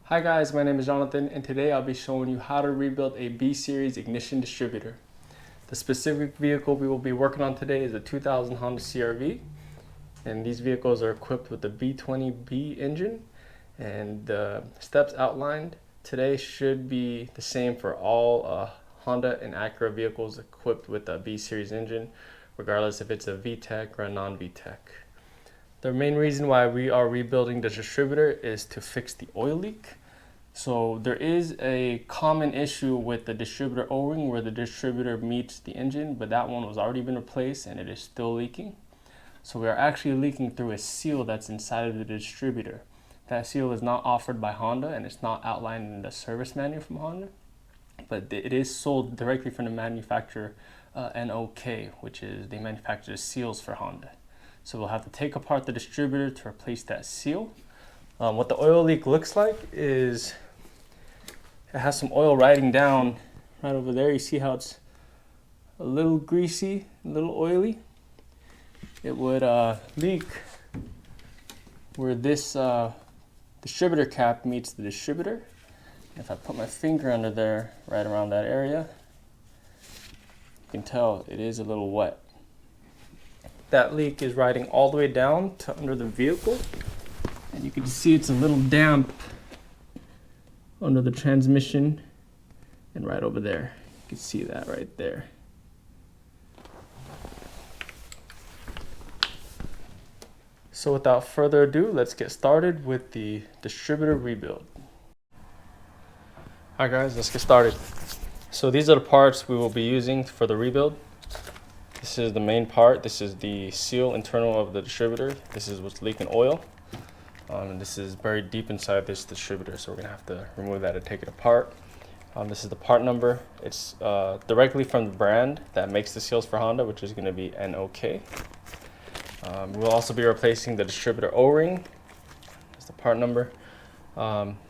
Hi guys, my name is Jonathan and today I'll be showing you how to rebuild a B Series ignition distributor. The specific vehicle we will be working on today is a 2000 Honda CR-V, and these vehicles are equipped with the V20B engine, and the steps outlined today should be the same for all Honda and Acura vehicles equipped with a B Series engine, regardless if it's a VTEC or a non-VTEC. The main reason why we are rebuilding the distributor is to fix the oil leak. So there is a common issue with the distributor O-ring where the distributor meets the engine, but that one was already been replaced and it is still leaking. So we are actually leaking through a seal that's inside of the distributor. That seal is not offered by Honda and it's not outlined in the service manual from Honda, but it is sold directly from the manufacturer NOK, which is they manufacture seals for Honda. So we'll have to take apart the distributor to replace that seal. What the oil leak looks like is it has some oil riding down right over there. You see how it's a little greasy, a little oily. It would leak where this distributor cap meets the distributor. If I put my finger under there, right around that area, you can tell it is a little wet. That leak is riding all the way down to under the vehicle, and you can see it's a little damp under the transmission and right over there. You can see that right there. So without further ado, let's get started with the distributor rebuild. Alright guys, let's get started. So these are the parts we will be using for the rebuild. This is the main part. This is the seal internal of the distributor. This is what's leaking oil. And this is buried deep inside this distributor, so we're gonna have to remove that and take it apart. This is the part number. It's directly from the brand that makes the seals for Honda, which is gonna be NOK. We'll also be replacing the distributor O-ring. That's the part number.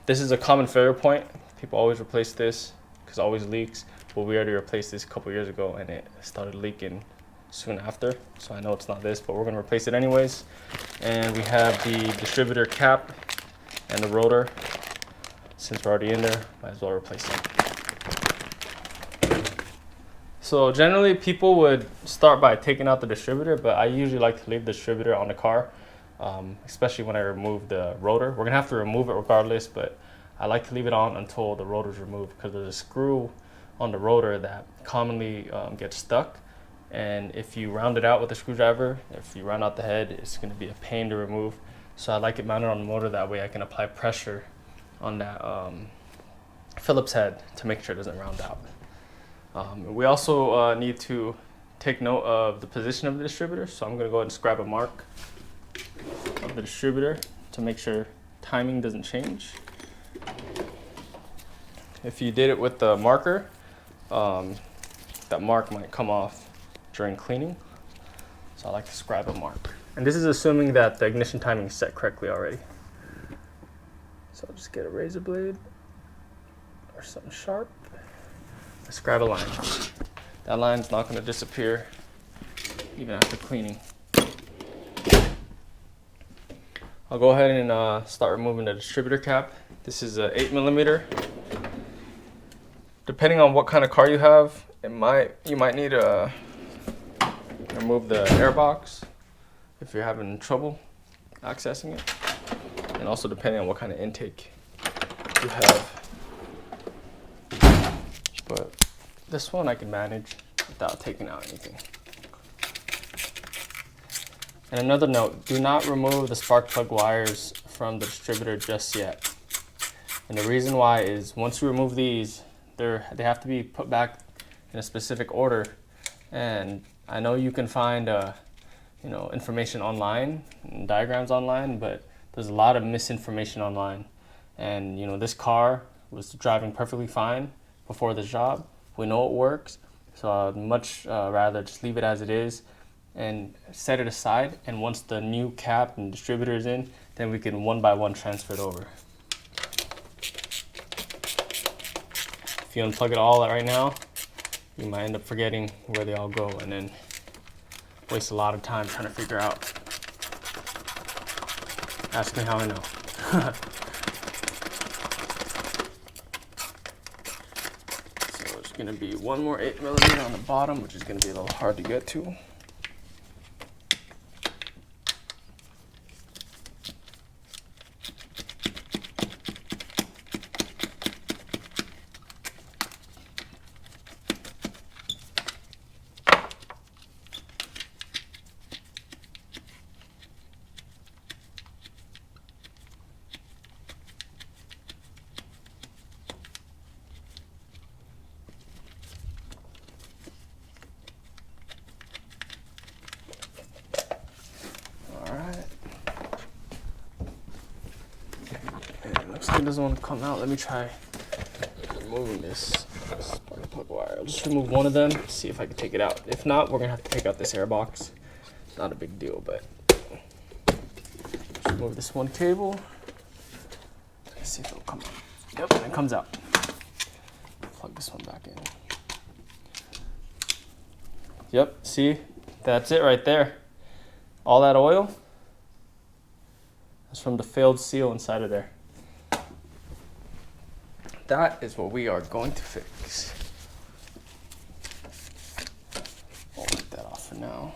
This is a common failure point. People always replace this because it always leaks. But we already replaced this a couple years ago and it started leaking soon after, so I know it's not this, but we're going to replace it anyways. And we have the distributor cap and the rotor. Since we're already in there, might as well replace it. So generally people would start by taking out the distributor, but I usually like to leave the distributor on the car, especially when I remove the rotor. We're going to have to remove it regardless, but I like to leave it on until the rotor is removed because there's a screw on the rotor that commonly gets stuck. And if you round it out with a screwdriver, if you round out the head, it's going to be a pain to remove. So I like it mounted on the motor, that way I can apply pressure on that Phillips head to make sure it doesn't round out. We also need to take note of the position of the distributor. So I'm going to go ahead and grab a mark of the distributor to make sure timing doesn't change. If you did it with the marker, that mark might come off during cleaning, so I like to scribe a mark. And this is assuming that the ignition timing is set correctly already. So I'll just get a razor blade or something sharp. I scribe a line. That line's not going to disappear even after cleaning. I'll go ahead and start removing the distributor cap. This is a 8mm. Depending on what kind of car you have, you might need to remove the airbox if you're having trouble accessing it, and also depending on what kind of intake you have. But this one I can manage without taking out anything. And another note, do not remove the spark plug wires from the distributor just yet. And the reason why is once you remove these, they have to be put back in a specific order. And I know you can find information online and diagrams online, but there's a lot of misinformation online. And this car was driving perfectly fine before this job. We know it works, so I'd much rather just leave it as it is and set it aside. And once the new cap and distributor is in, then we can one by one transfer it over. If you unplug it all right now, you might end up forgetting where they all go and then waste a lot of time trying to figure out. Ask me how I know. gonna be one more 8mm on the bottom, which is gonna be a little hard to get to. It doesn't want to come out. Let me try removing this spark plug wire. I'll just remove one of them, see if I can take it out. If not, we're gonna have to take out this air box. Not a big deal, but just remove this one cable. Let's see if it'll come out. Yep, and it comes out. Plug this one back in. Yep, see, that's it right there. All that oil, that's from the failed seal inside of there. That is what we are going to fix. I'll take that off for now.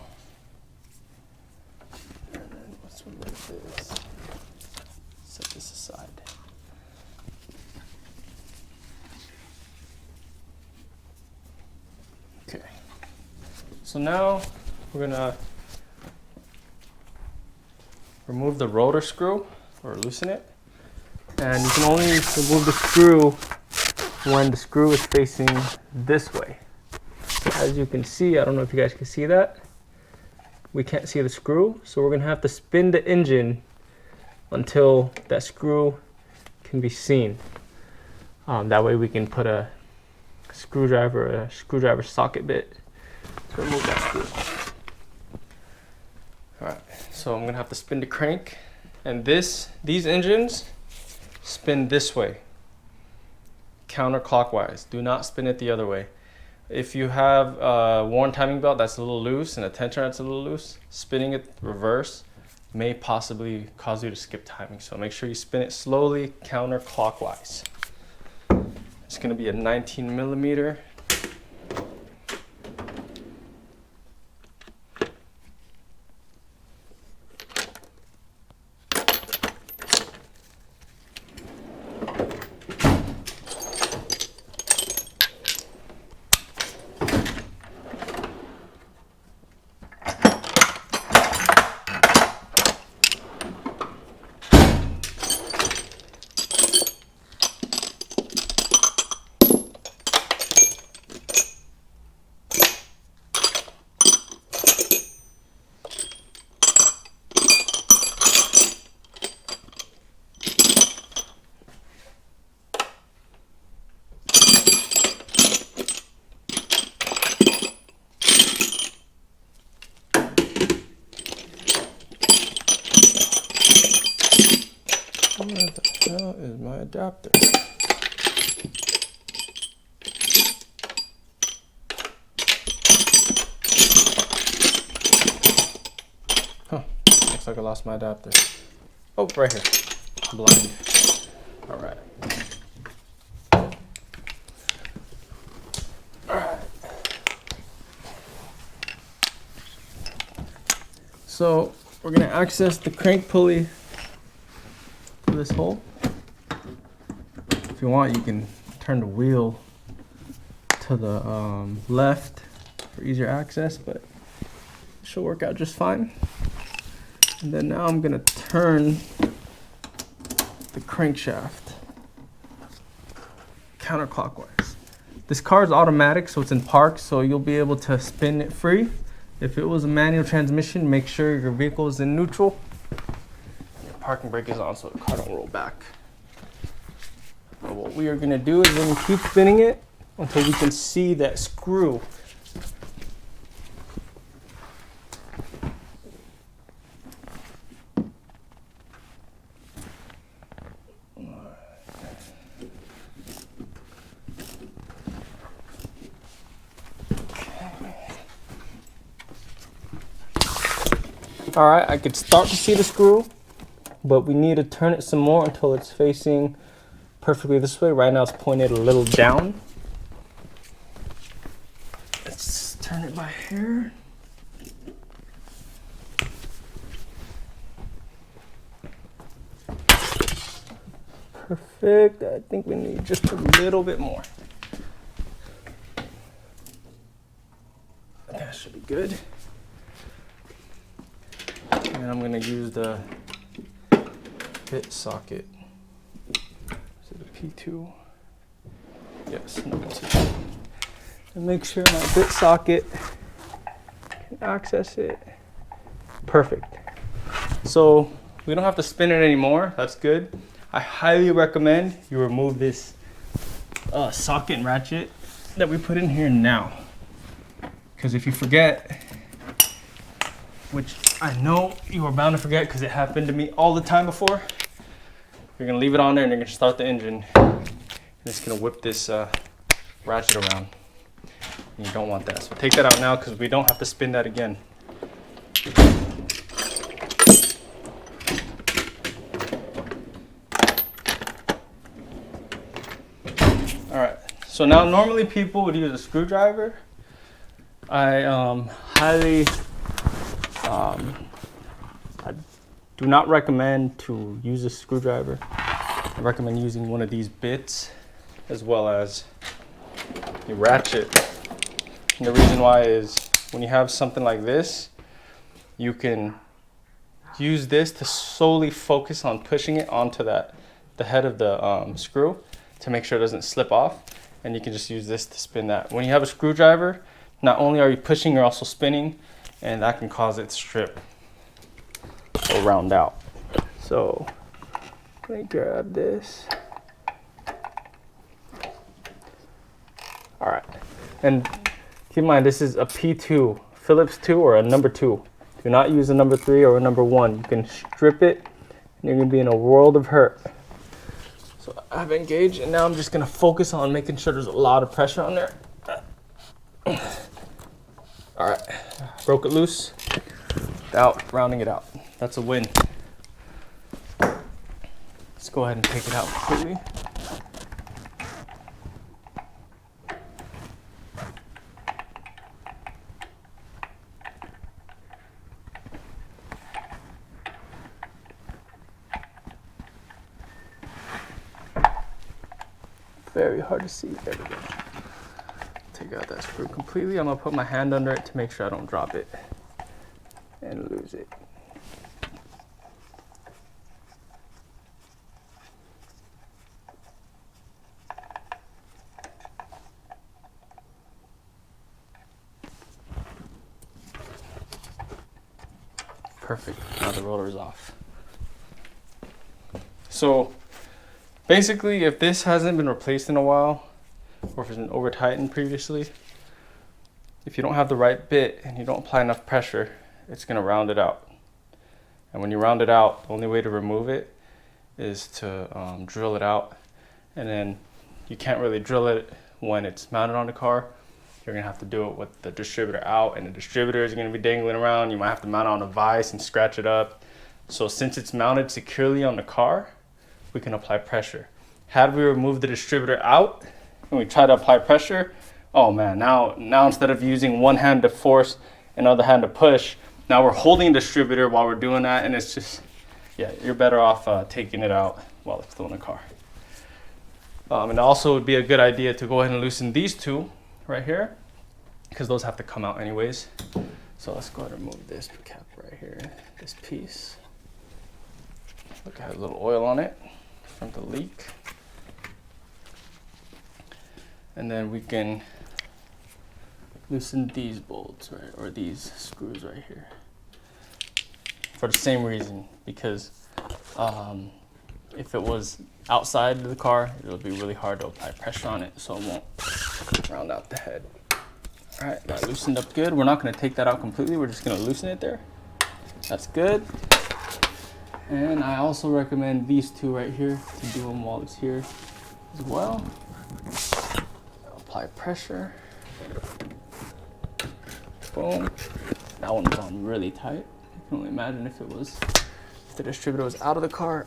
And then let's remove this. Set this aside. Okay. So now we're gonna remove the rotor screw or loosen it. And you can only remove the screw when the screw is facing this way. As you can see, I don't know if you guys can see that. We can't see the screw, so we're gonna have to spin the engine until that screw can be seen. That way we can put a screwdriver socket bit to remove that screw. All right, so I'm gonna have to spin the crank, and these engines spin this way, counterclockwise. Do not spin it the other way. If you have a worn timing belt that's a little loose and a tensioner that's a little loose, spinning it reverse may possibly cause you to skip timing. So make sure you spin it slowly, counterclockwise. It's gonna be a 19mm. Where the hell is my adapter? Huh, looks like I lost my adapter. Oh, right here. I'm blind. All right. All right. So we're gonna access the crank pulley through this hole. If you want, you can turn the wheel to the left for easier access, but it should work out just fine. And then now I'm gonna turn the crankshaft counterclockwise. This car is automatic, so it's in park, so you'll be able to spin it free. If it was a manual transmission, make sure your vehicle is in neutral. Your parking brake is on so the car don't roll back. But what we are gonna do is we're gonna keep spinning it until we can see that screw. All right, I could start to see the screw, but we need to turn it some more until it's facing perfectly this way. Right now it's pointed a little down. it by hair. Perfect. I think we need just a little bit more. That should be good. And I'm gonna use the bit socket. Is it a P2? Yes, number 2. And make sure my bit socket can access it. Perfect. So we don't have to spin it anymore. That's good. I highly recommend you remove this socket and ratchet that we put in here now. Because if you forget, which I know you are bound to forget because it happened to me all the time before, you're gonna leave it on there and you're gonna start the engine and it's gonna whip this ratchet around. And you don't want that. So take that out now because we don't have to spin that again. All right, so now normally people would use a screwdriver. I highly I do not recommend to use a screwdriver. I recommend using one of these bits as well as a ratchet. And the reason why is when you have something like this, you can use this to solely focus on pushing it onto the head of the screw to make sure it doesn't slip off. And you can just use this to spin that. When you have a screwdriver, not only are you pushing, you're also spinning, and that can cause it to strip or round out. So let me grab this. All right, and keep in mind this is a P2, Phillips 2 or a number 2. Do not use a number 3 or a number 1. You can strip it and you're gonna be in a world of hurt. So I've engaged and now I'm just gonna focus on making sure there's a lot of pressure on there. All right, broke it loose without rounding it out. That's a win. Let's go ahead and take it out completely. Very hard to see. There we go. Take out that screw completely. I'm gonna put my hand under it to make sure I don't drop it and lose it. Perfect. Now the roller is off. So basically, if this hasn't been replaced in a while, or if it's been over tightened previously, if you don't have the right bit and you don't apply enough pressure, it's gonna round it out. And when you round it out, the only way to remove it is to drill it out. And then you can't really drill it when it's mounted on the car. You're gonna have to do it with the distributor out, and the distributor is gonna be dangling around. You might have to mount it on a vise and scratch it up. So since it's mounted securely on the car, we can apply pressure. Had we removed the distributor out and we try to apply pressure, oh man, now instead of using one hand to force and other hand to push, now we're holding the distributor while we're doing that, and it's just, yeah, you're better off taking it out while it's still in the car. And also it would be a good idea to go ahead and loosen these two right here, because those have to come out anyways. So let's go ahead and remove this cap right here, this piece. Look, it has a little oil on it from the leak. And then we can loosen these bolts, right, or these screws right here. For the same reason, because if it was outside of the car, it would be really hard to apply pressure on it, so it won't round out the head. All right, that loosened up good. We're not gonna take that out completely. We're just gonna loosen it there. That's good. And I also recommend these two right here to do them while it's here as well. Apply pressure. Boom. That one was on really tight. I can only imagine if the distributor was out of the car.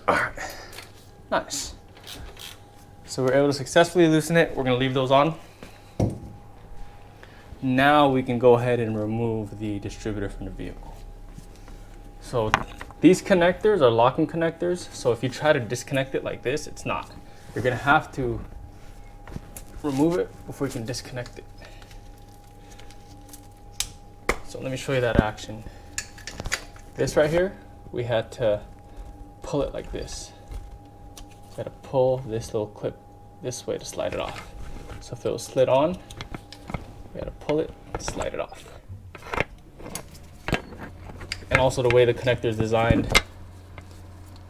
All right, nice. So we're able to successfully loosen it. We're gonna leave those on. Now we can go ahead and remove the distributor from the vehicle. So these connectors are locking connectors. So if you try to disconnect it like this, it's not. You're gonna have to remove it before you can disconnect it. So let me show you that action. This right here, we had to pull it like this. We had to pull this little clip this way to slide it off. So if it was slid on, we had to pull it and slide it off. And also the way the connector is designed,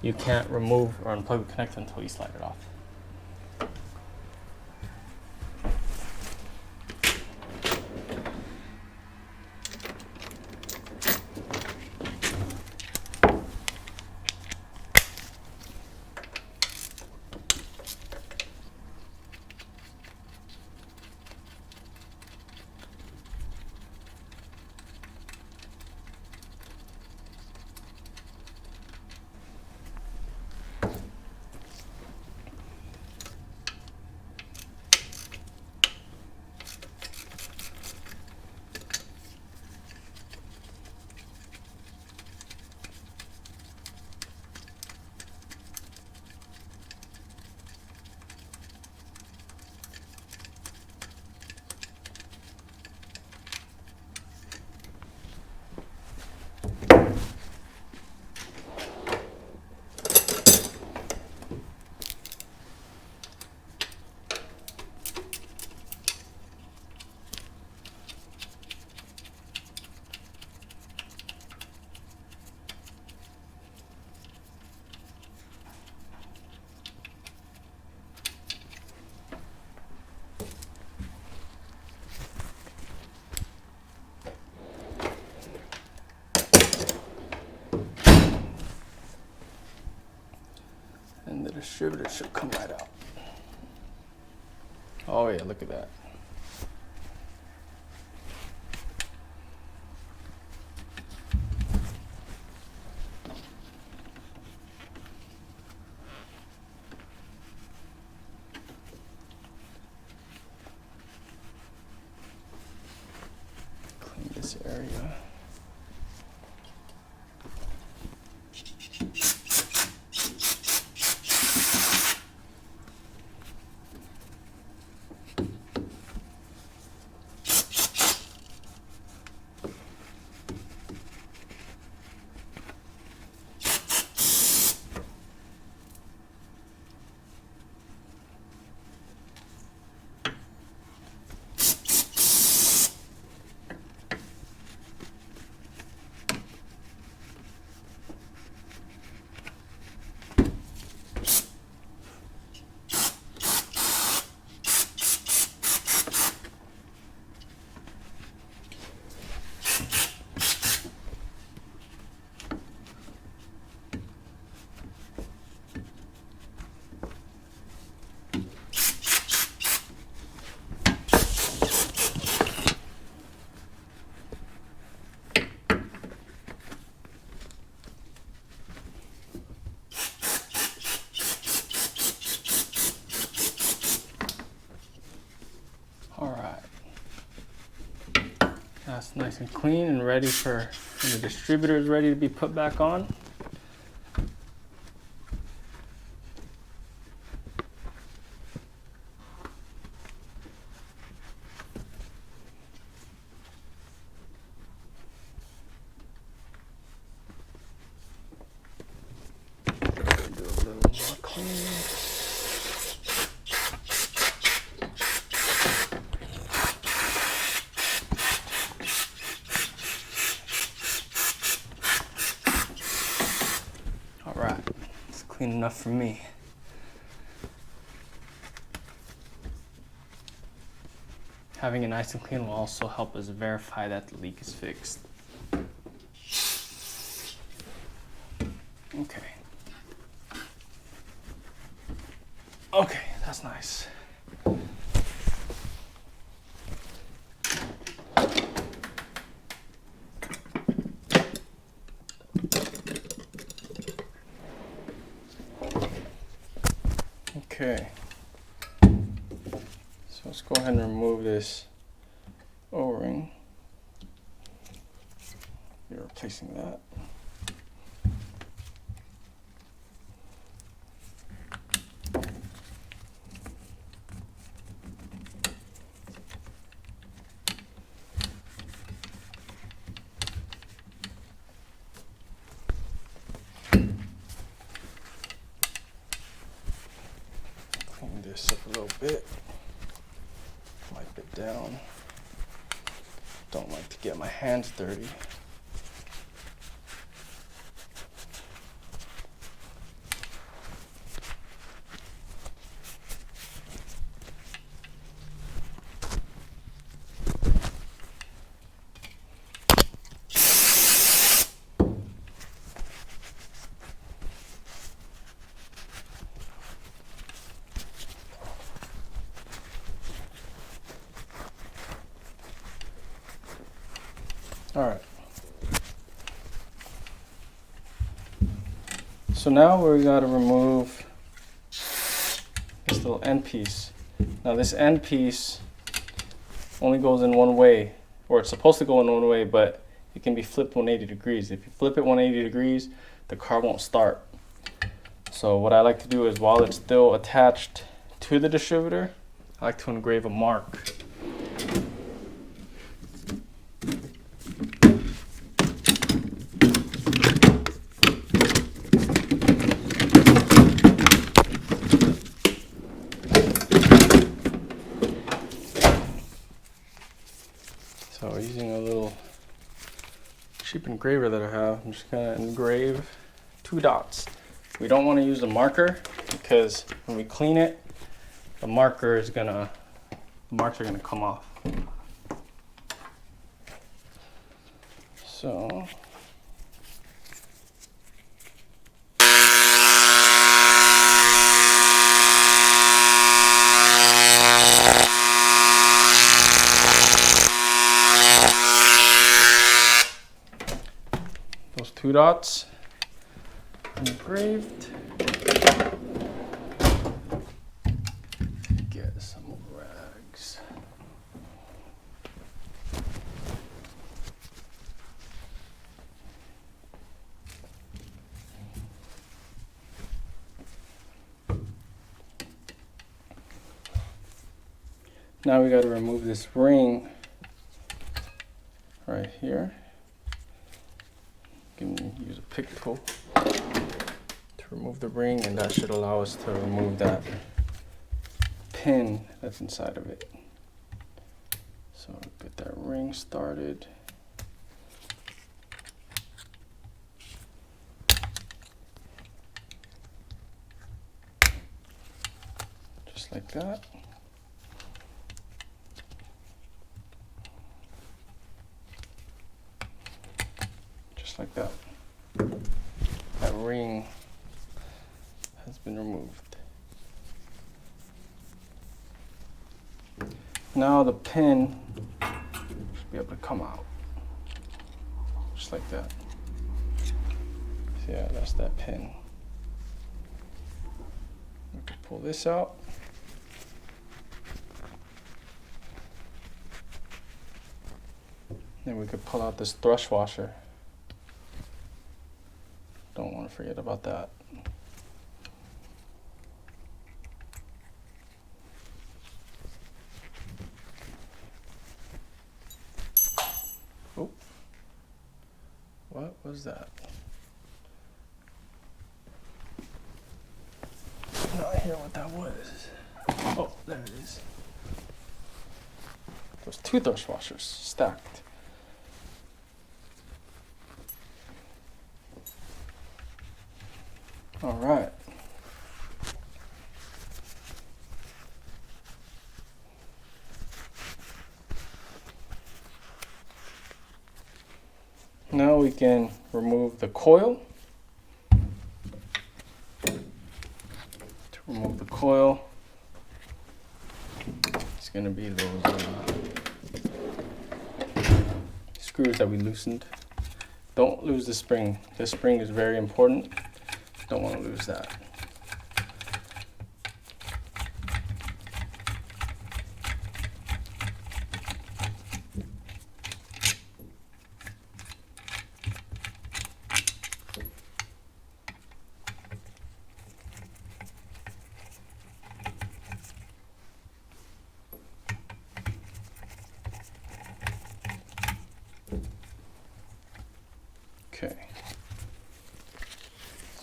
you can't remove or unplug the connector until you slide it off. And the distributor should come right out. Oh yeah, look at that. Clean this area. That's nice and clean and ready for when the distributor is ready to be put back on. Do a little more clean. Clean enough for me. Having it nice and clean will also help us verify that the leak is fixed. Okay. Okay, that's nice. Okay, so let's go ahead and remove this O-ring. You're replacing that. Clean this up a little bit. Wipe it down. Don't like to get my hands dirty. All right. So now we got to remove this little end piece. Now this end piece only goes in one way, or it's supposed to go in one way, but it can be flipped 180 degrees. If you flip it 180 degrees, the car won't start. So what I like to do is, while it's still attached to the distributor, I like to engrave a mark. So using a little cheap engraver that I have, I'm just gonna engrave 2 dots. We don't want to use a marker because when we clean it, the marks are gonna come off. So those 2 dots engraved. Get some rags. Now we got to remove this ring right here. You can use a pick tool to remove the ring, and that should allow us to remove that pin that's inside of it. So get that ring started. Just like that. Just like that. That ring has been removed. Now the pin should be able to come out. Just like that. So yeah, that's that pin. We can pull this out. Then we could pull out this thrust washer. Don't want to forget about that. Oh, what was that? Not hear what that was. Oh, there it is. There's 2 thrust washers stacked. All right. Now we can remove the coil. To remove the coil, it's going to be those screws that we loosened. Don't lose the spring. This spring is very important. Don't want to lose that.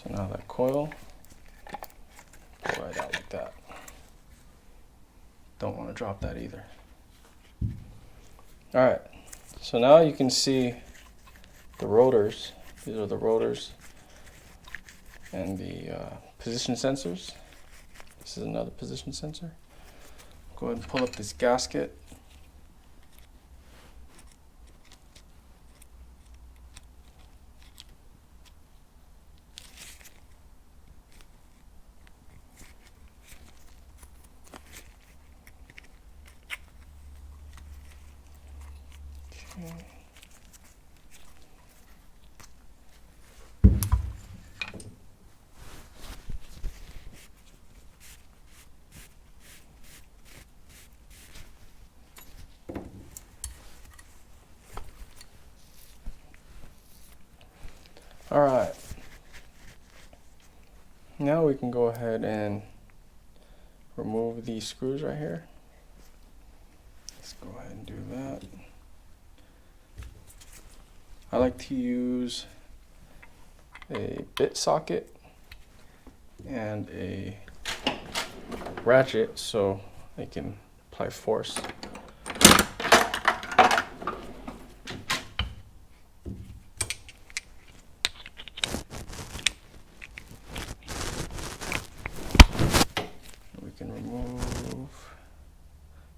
So now that coil, pull right out like that. Don't want to drop that either. All right, so now you can see the rotors. These are the rotors and the position sensors. This is another position sensor. Go ahead and pull up this gasket. Okay. All right, now we can go ahead and remove these screws right here. Let's go ahead and do that. I like to use a bit socket and a ratchet so I can apply force. We can remove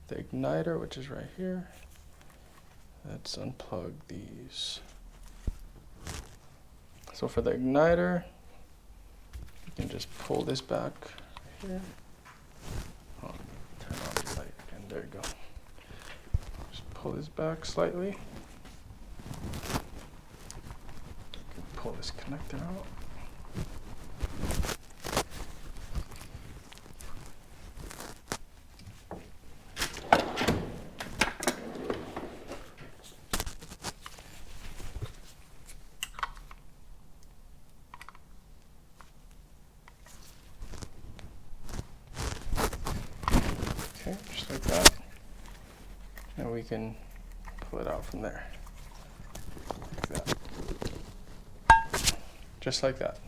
the igniter, which is right here. Let's unplug these. So for the igniter, you can just pull this back right here. Oh, turn on the light again. There you go. Just pull this back slightly. You can pull this connector out. Okay, just like that. And we can pull it out from there. Like that. Just like that.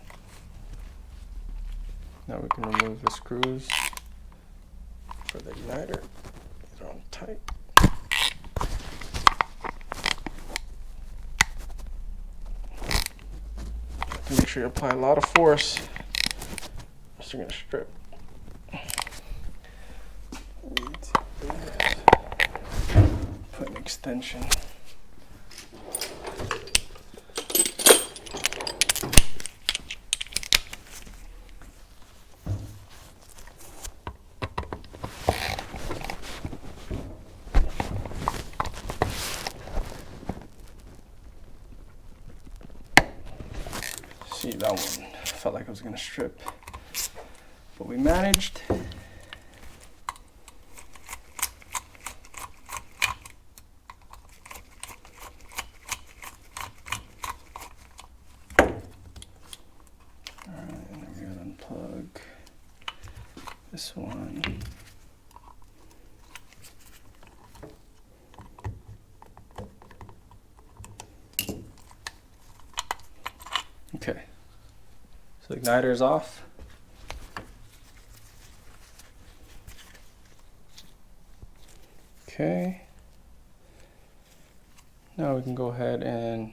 Now we can remove the screws for the igniter. These are on tight. Make sure you apply a lot of force, or you're gonna strip. Put an extension. See, that one felt like I was gonna strip, but we managed. This one. Okay, so the igniter is off. Okay, now we can go ahead and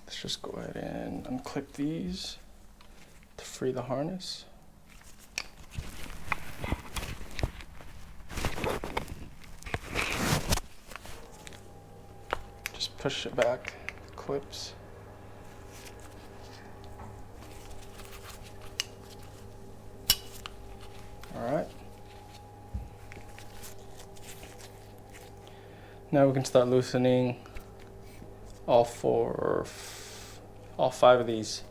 let's just go ahead and unclip these to free the harness. Just push it back, clips. All right. Now we can start loosening all five of these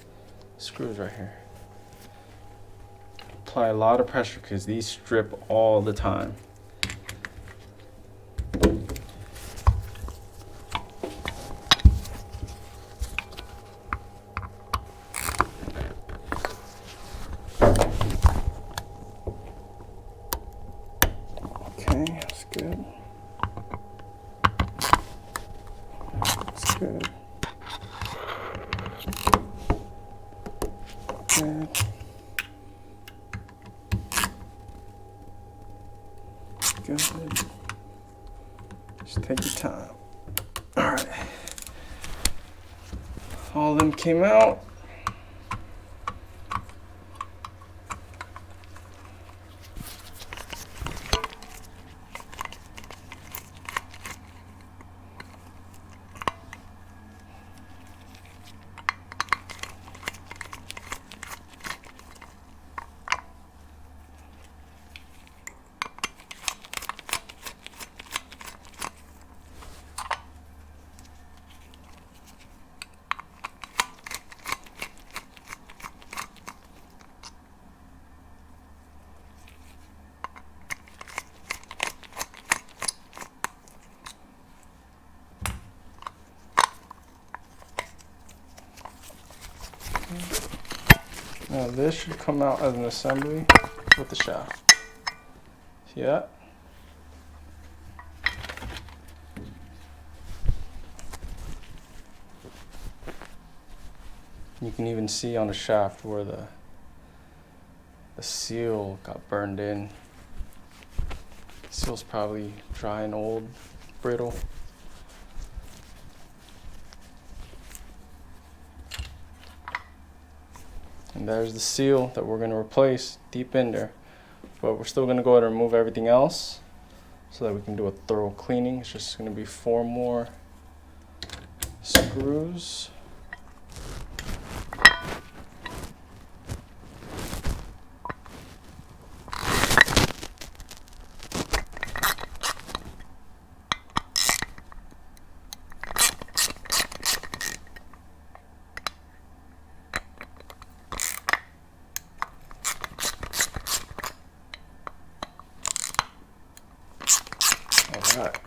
screws right here. Apply a lot of pressure because these strip all the time. Okay, that's good. That's good. ahead. Go ahead. Just take your time. All right. All of them came out. Now this should come out as an assembly with the shaft. See that? You can even see on the shaft where the seal got burned in. The seal's probably dry and old, brittle. And there's the seal that we're going to replace deep in there. But we're still going to go ahead and remove everything else so that we can do a thorough cleaning. It's just going to be 4 more screws. Alright.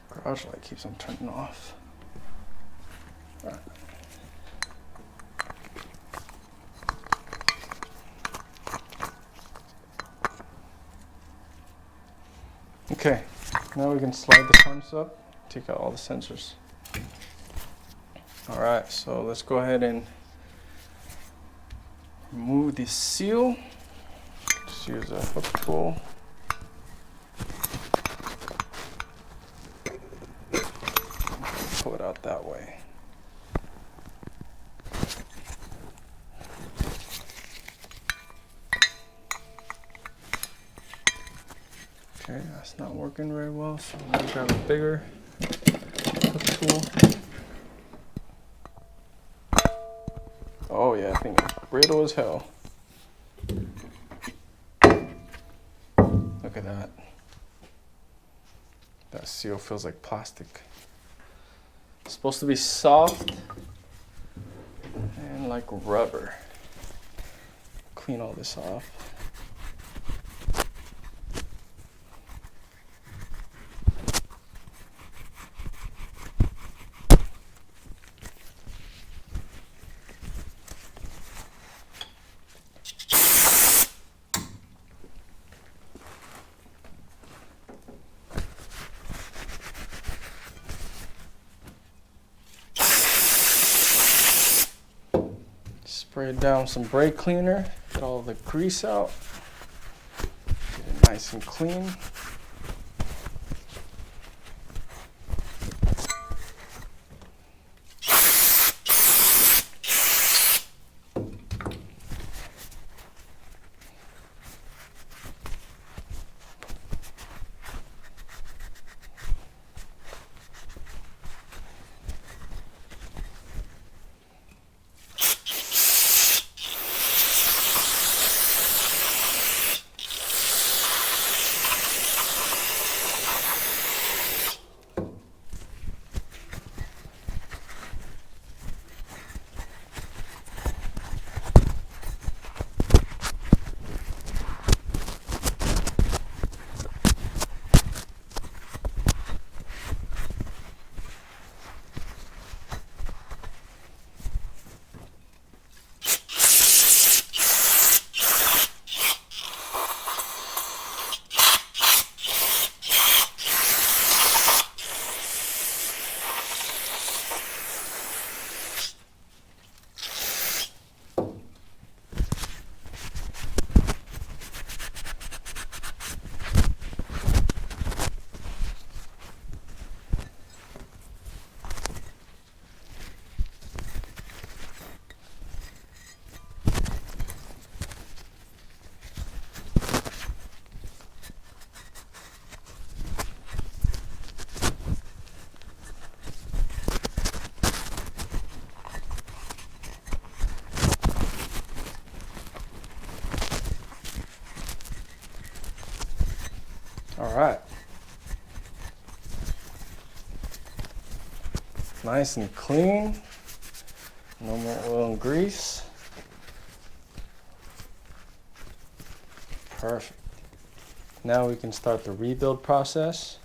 Garage light keeps on turning off. All right. Okay, now we can slide the pumps up, take out all the sensors. All right, so let's go ahead and remove the seal. Just use a hook tool. Pull it out that way. Okay, that's not working very well, so I'm gonna grab a bigger hook tool. Oh yeah, I think it's brittle as hell. Look at that. That seal feels like plastic. It's supposed to be soft and like rubber. Clean all this off. Spray down some brake cleaner, get all the grease out, get it nice and clean. All right. Nice and clean. No more oil and grease. Perfect. Now we can start the rebuild process.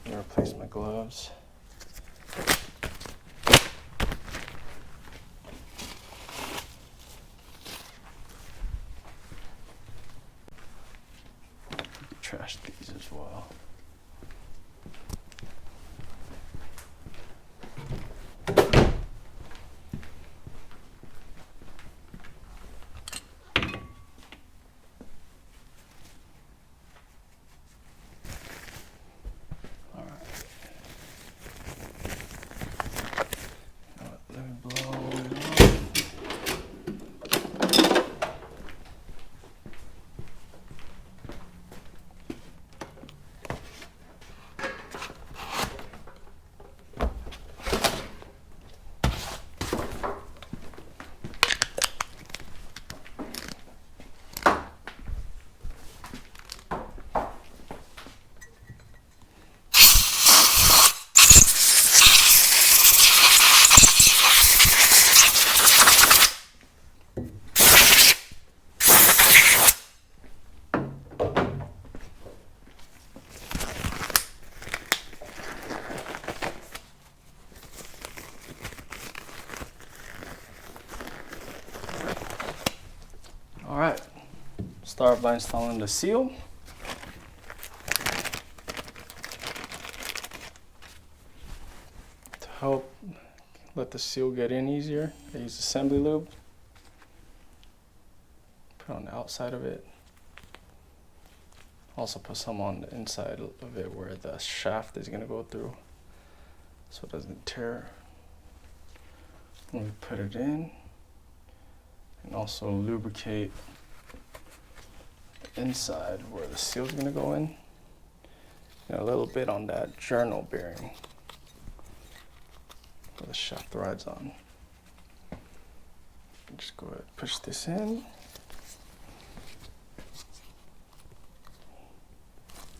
I'm gonna replace my gloves. Trash these as well. All right, start by installing the seal. To help let the seal get in easier, I use assembly lube. Put on the outside of it. Also put some on the inside of it where the shaft is gonna go through so it doesn't tear. When we put it in, and also lubricate the inside where the seal is going to go in, and a little bit on that journal bearing where the shaft rides on. Just go ahead and push this in.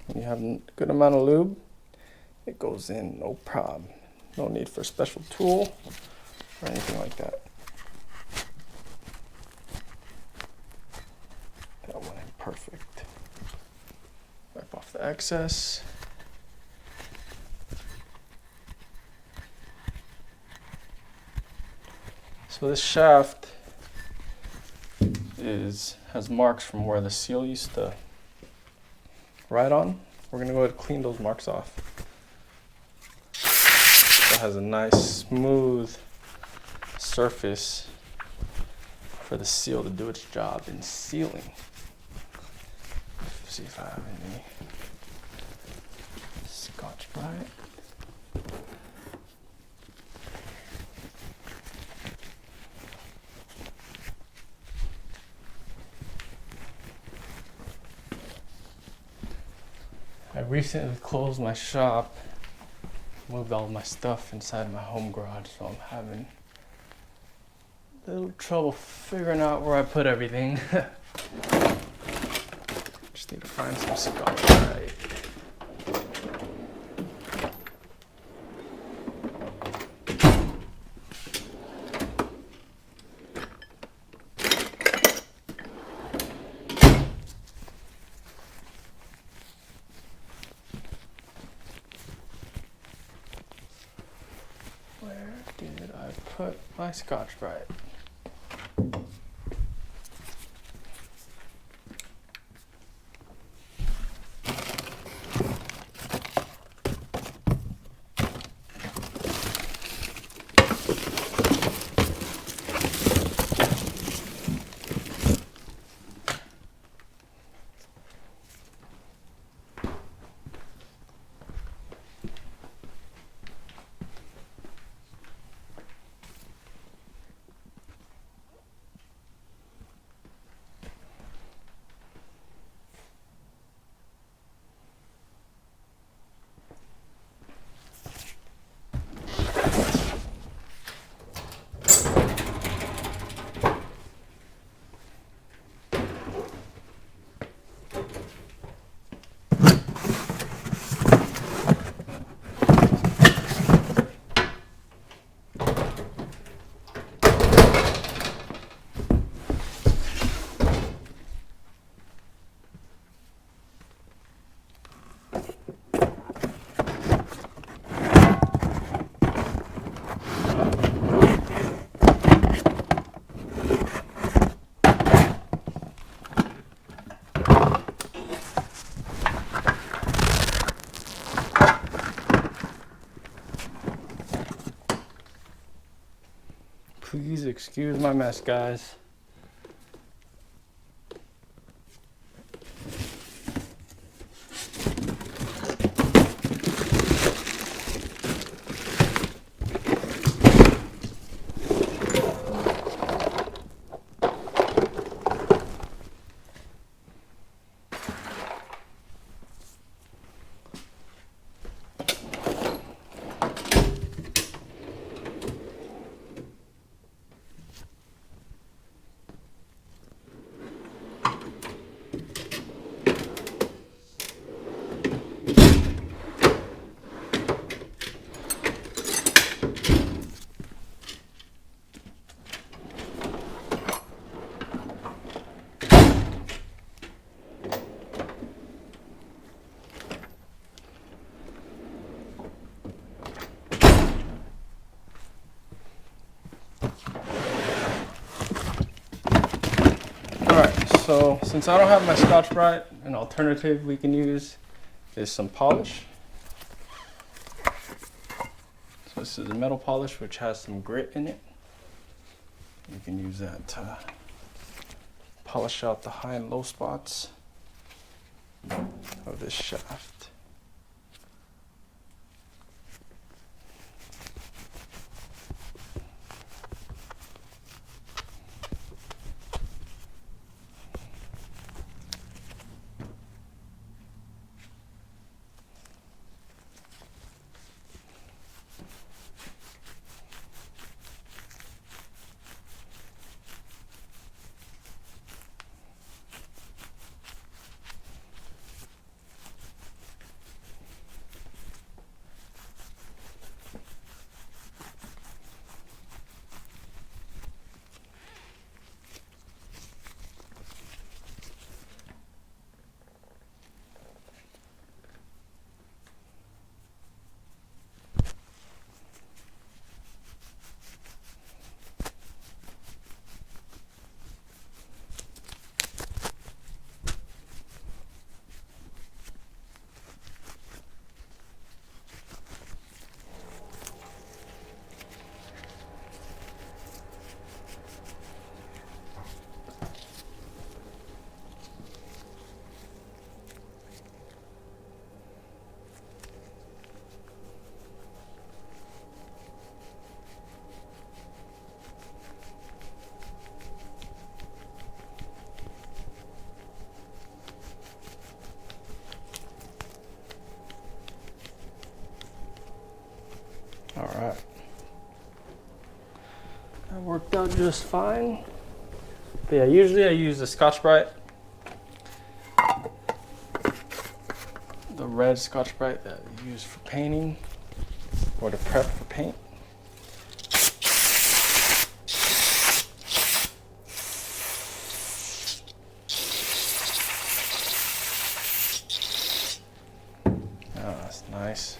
When you have a good amount of lube, it goes in no problem. No need for a special tool or anything like that. That went in perfect. Wipe off the excess. So this shaft has marks from where the seal used to ride on. We're gonna go ahead and clean those marks off. So it has a nice smooth surface for the seal to do its job in sealing. Let's see if I have any Scotch-Brite. I recently closed my shop, moved all my stuff inside my home garage, so I'm having a little trouble figuring out where I put everything. Just need to find some Scotch-Brite. Where did I put my Scotch-Brite? Excuse my mess, guys. So since I don't have my Scotch-Brite, an alternative we can use is some polish. So this is a metal polish which has some grit in it. You can use that to polish out the high and low spots of this shaft. All right, that worked out just fine. But yeah, usually I use the Scotch-Brite, the red Scotch-Brite that you use for painting or to prep for paint. Oh, that's nice.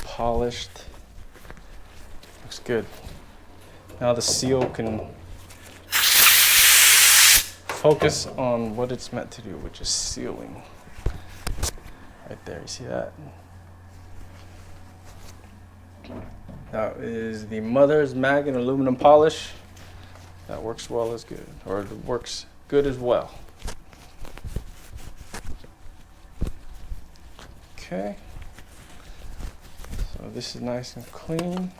Polished. Looks good. Now the seal can focus on what it's meant to do, which is sealing. Right there, you see that? That is the Mother's Mag aluminum polish. That works well as good, or it works good as well. Okay. So this is nice and clean.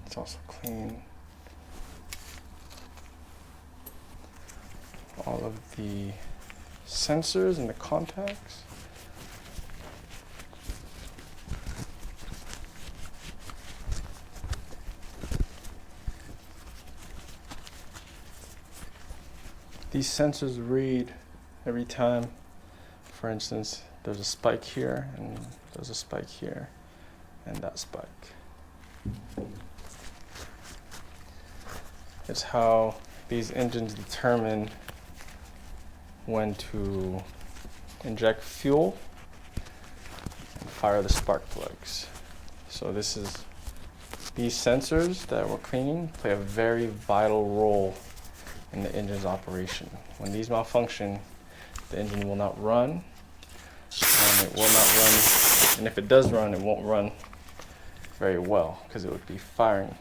It's also clean. All of the sensors and the contacts. These sensors read every time, for instance, there's a spike here, and there's a spike here, and that spike. It's how these engines determine when to inject fuel and fire the spark plugs. So this is These sensors that we're cleaning play a very vital role in the engine's operation. When these malfunction, the engine will not run, and it will not run, and if it does run, it won't run very well because it would be firing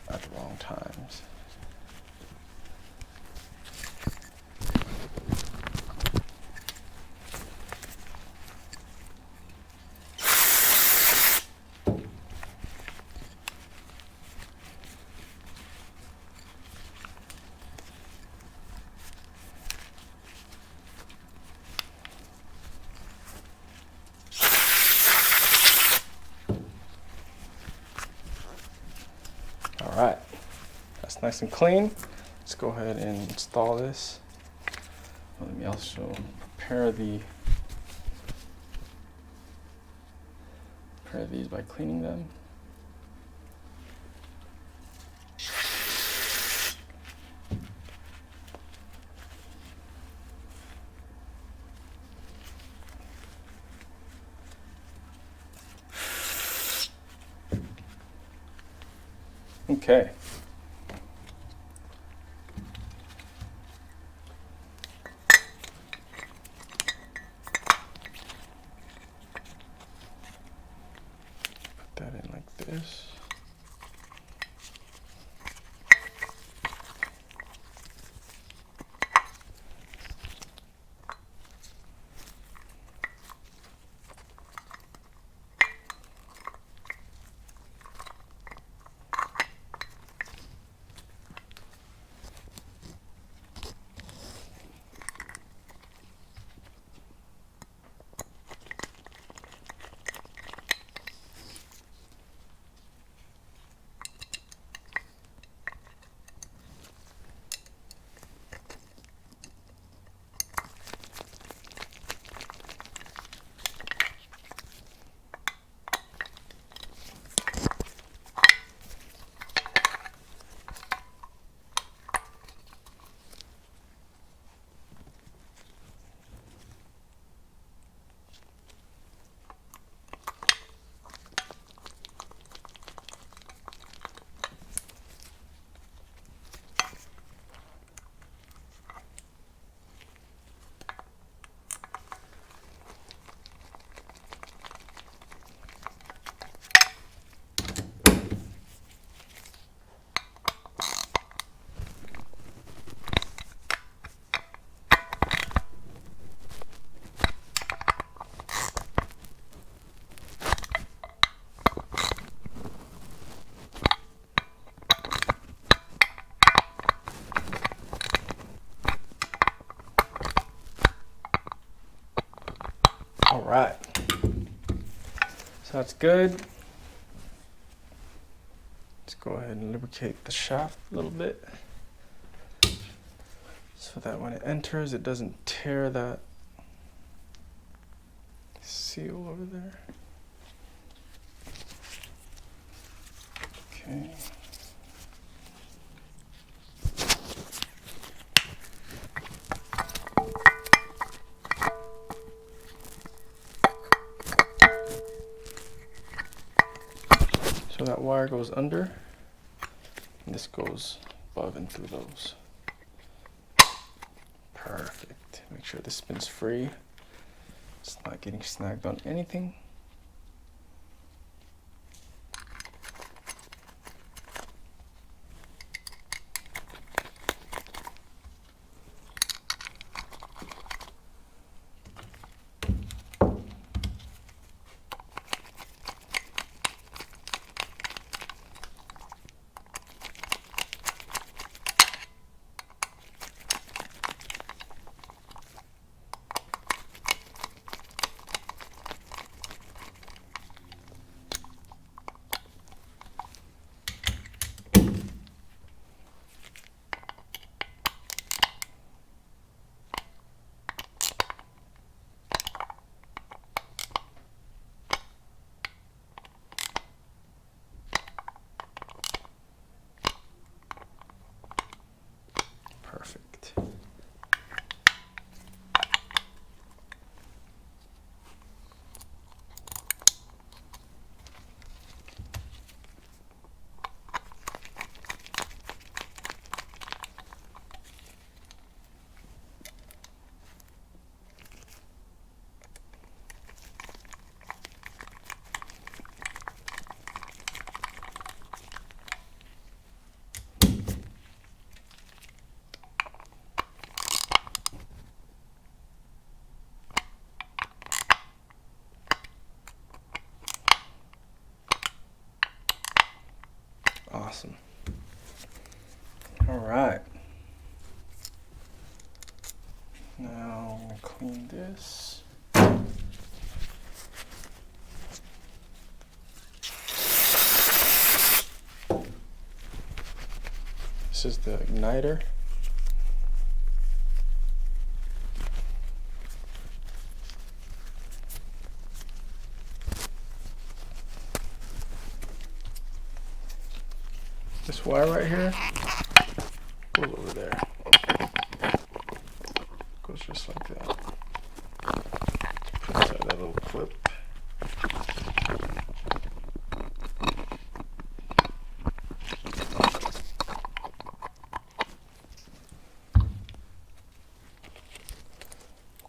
at the wrong times. All right, that's nice and clean. Let's go ahead and install this. Let me also prepare these by cleaning them. Okay. Put that in like this. All right, so that's good. Let's go ahead and lubricate the shaft a little bit so that when it enters, it doesn't tear that seal over there. Okay. So that wire goes under, and this goes above and through those. Perfect. Make sure this spin's free. It's not getting snagged on anything. right. Now I'm gonna clean this. This is the igniter. This wire right here goes over there. Goes just like that. Put inside that little clip.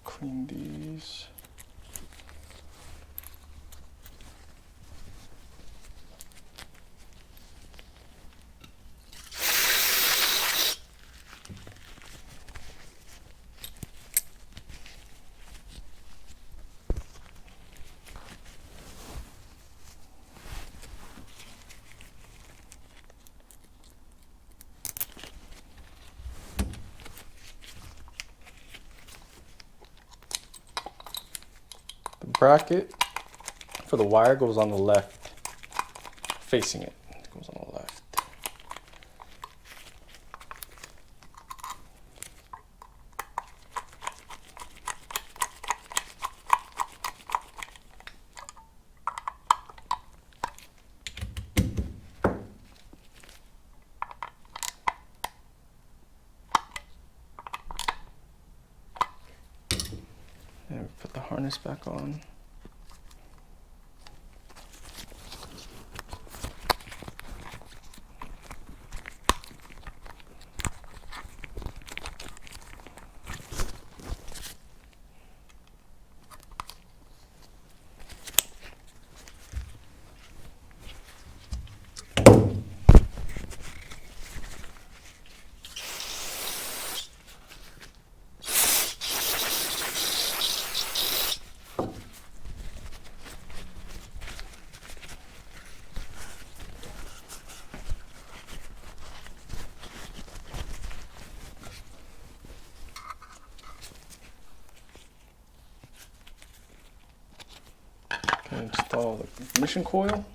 Clean these. The bracket for the wire goes on the left, facing it. It goes on the left. And we put the harness back on. Install the ignition coil.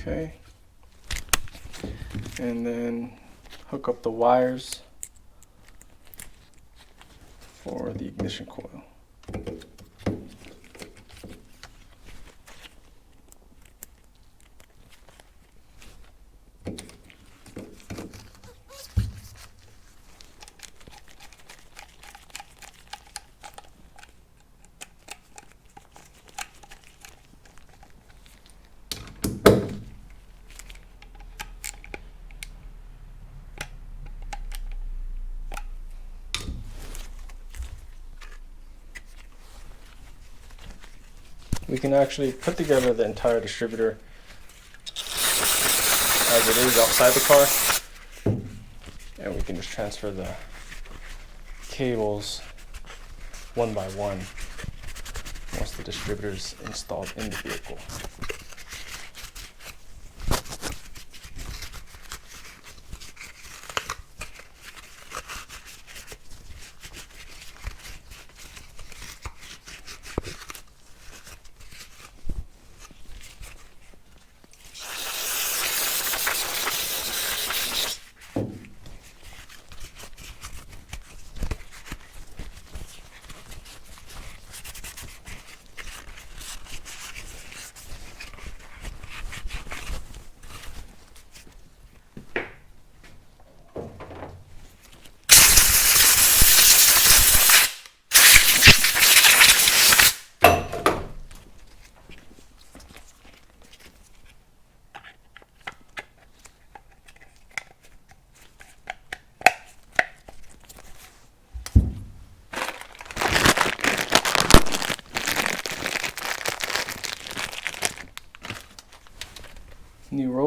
Okay, and then hook up the wires for the ignition coil. We can actually put together the entire distributor as it is outside the car, and we can just transfer the cables one by one once the distributor is installed in the vehicle.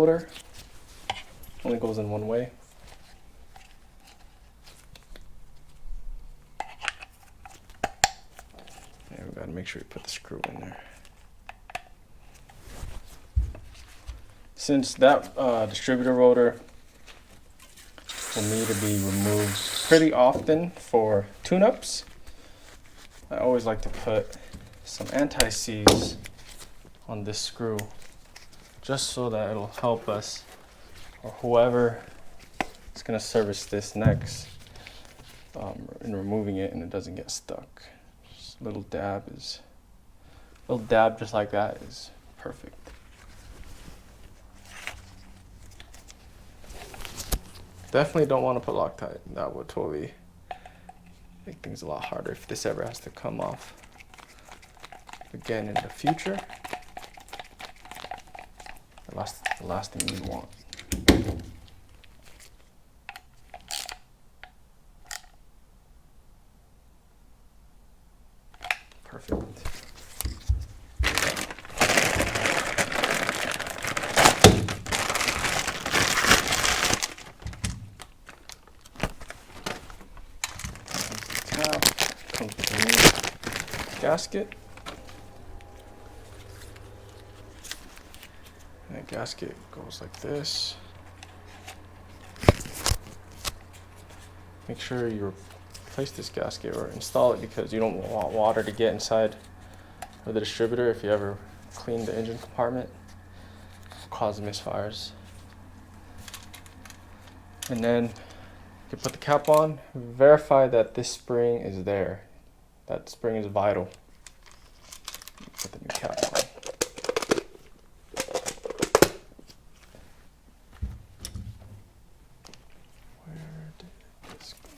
rotor. Only goes in one way. And we gotta make sure you put the screw in there. Since that distributor rotor will need to be removed pretty often for tune-ups, I always like to put some anti-seize on this screw, just so that it'll help us, or whoever is going to service this next, in removing it, and it doesn't get stuck. Just a little dab just like that is perfect. Definitely don't want to put Loctite. That would totally make things a lot harder if this ever has to come off again in the future. The last thing you want. Perfect. Comes with a new gasket. And that gasket goes like this. Make sure you replace this gasket or install it, because you don't want water to get inside of the distributor if you ever clean the engine compartment. It'll cause misfires. And then you put the cap on, verify that this spring is there. That spring is vital. Put the new cap on. Where did this go?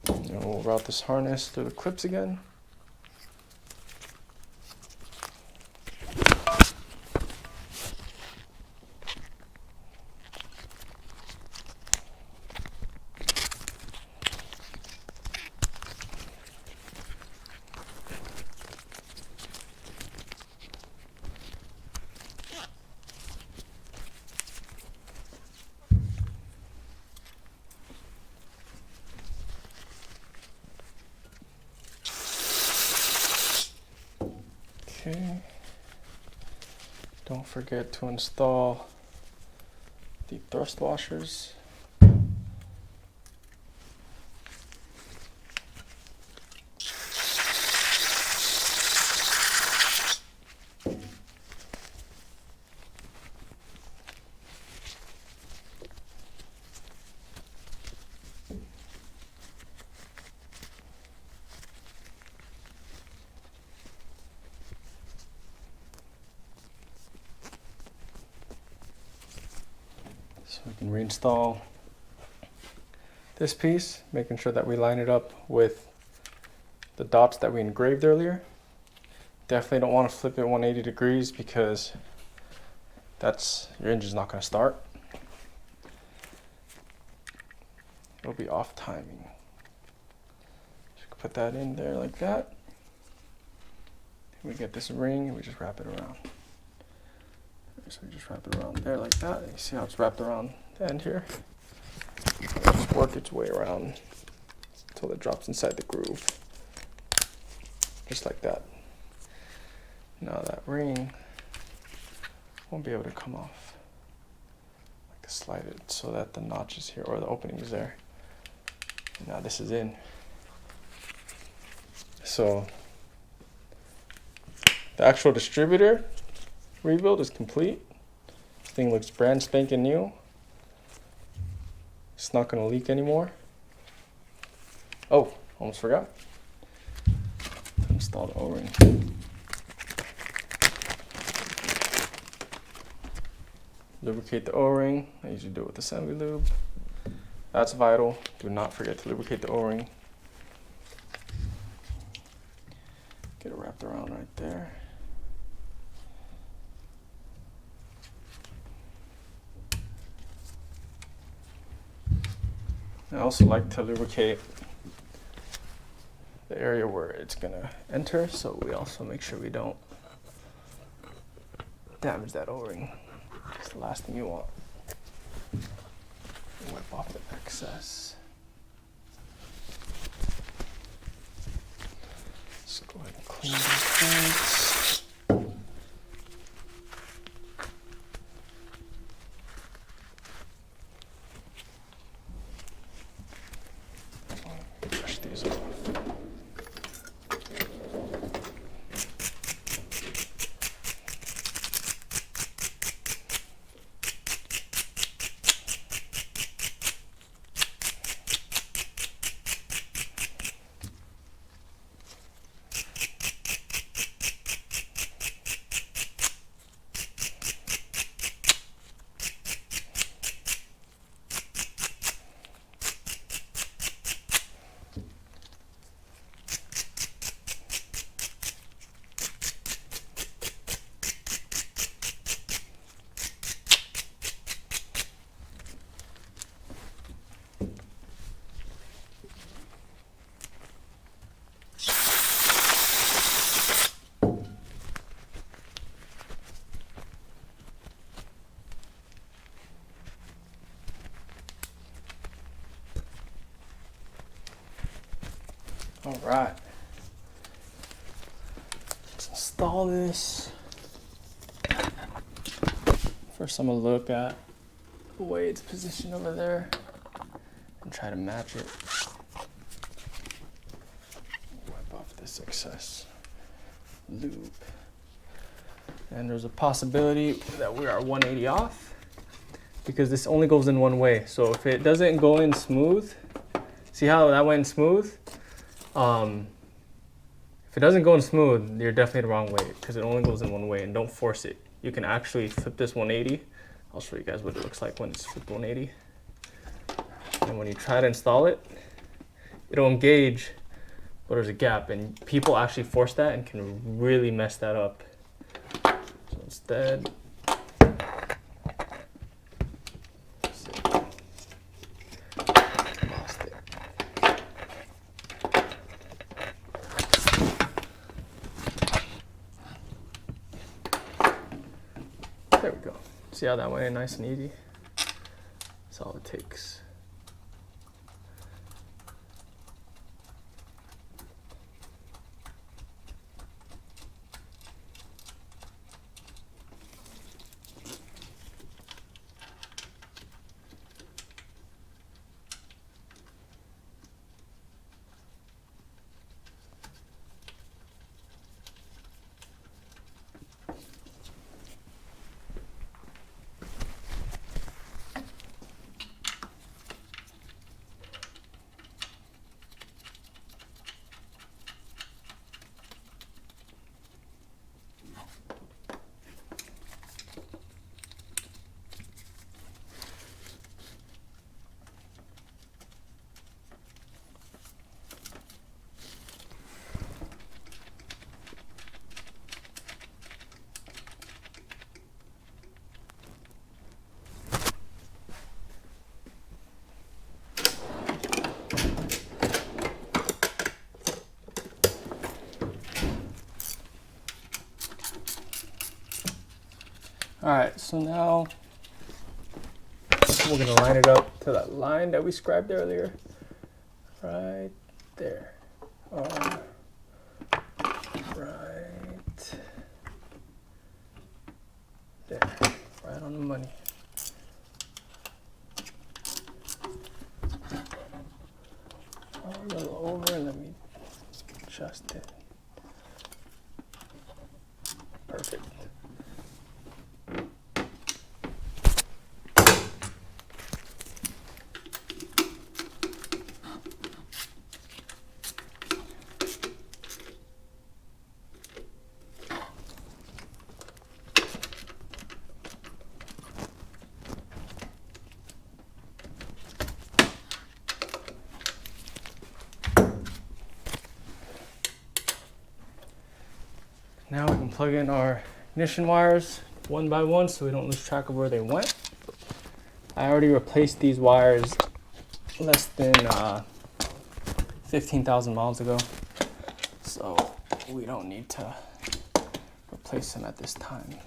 And we'll route this harness through the clips again. Okay. Don't forget to install the thrust washers. So we can reinstall this piece, making sure that we line it up with the dots that we engraved earlier. Definitely don't want to flip it 180 degrees, because your engine's not going to start. It'll be off timing. Just put that in there like that. We get this ring and we just wrap it around. So we just wrap it around there like that. You see how it's wrapped around the end here? Just work its way around until it drops inside the groove. Just like that. Now that ring won't be able to come off. Like slide it so that the notch is here, or the opening is there. And now this is in. so the actual distributor rebuild is complete. This thing looks brand spanking new. It's not gonna leak anymore. Oh, almost forgot. Install the O-ring. Lubricate the O-ring. I usually do it with assembly lube. That's vital. Do not forget to lubricate the O-ring. Get it wrapped around right there. I also like to lubricate the area where it's gonna enter, so we also make sure we don't damage that O-ring. It's the last thing you want. Wipe off the excess. Let's go ahead and clean these things. Brush these off. All right, let's install this. First, I'm gonna look at the way it's positioned over there and try to match it. Wipe off this excess lube. And there's a possibility that we are 180 off because this only goes in one way. So if it doesn't go in smooth, see how that went smooth? If it doesn't go in smooth, you're definitely the wrong way because it only goes in one way, and don't force it. You can actually flip this 180. I'll show you guys what it looks like when it's flipped 180. And when you try to install it, it'll engage, but there's a gap, and people actually force that and can really mess that up. So instead, there we go. See how that went in nice and easy? That's all it takes. All right, so now we're gonna line it up to that line that we scribed earlier, right there. Right there, right on the money. A little over, let me adjust Perfect. Now we can plug in our ignition wires one by one so we don't lose track of where they went. I already replaced these wires less than 15,000 miles ago, so we don't need to replace them at this time.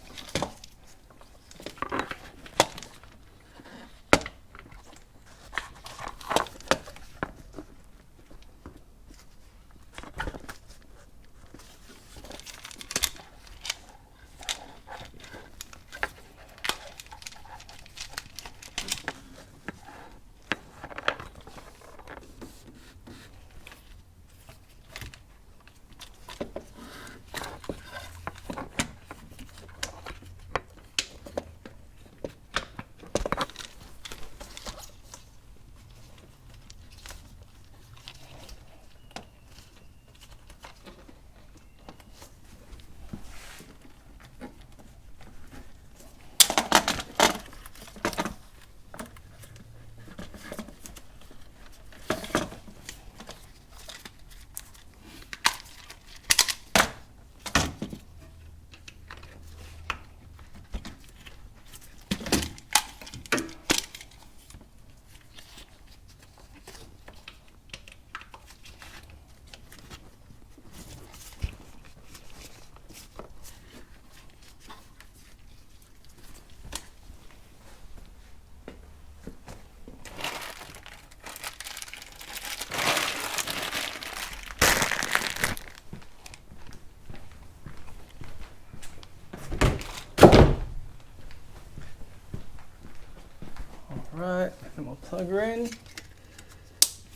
Alright, then we'll plug her in,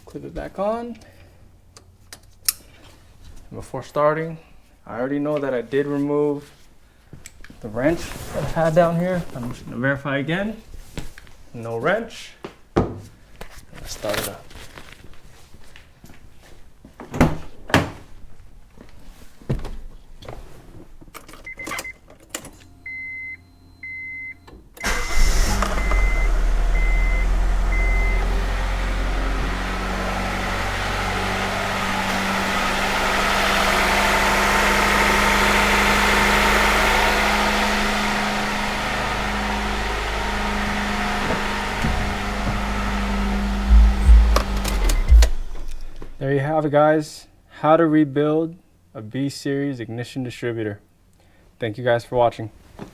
clip it back on. And before starting, I already know that I did remove the wrench that I had down here. I'm just going to verify again. No wrench. Let's start it up. There you have it, guys. How to rebuild a B Series ignition distributor. Thank you guys for watching.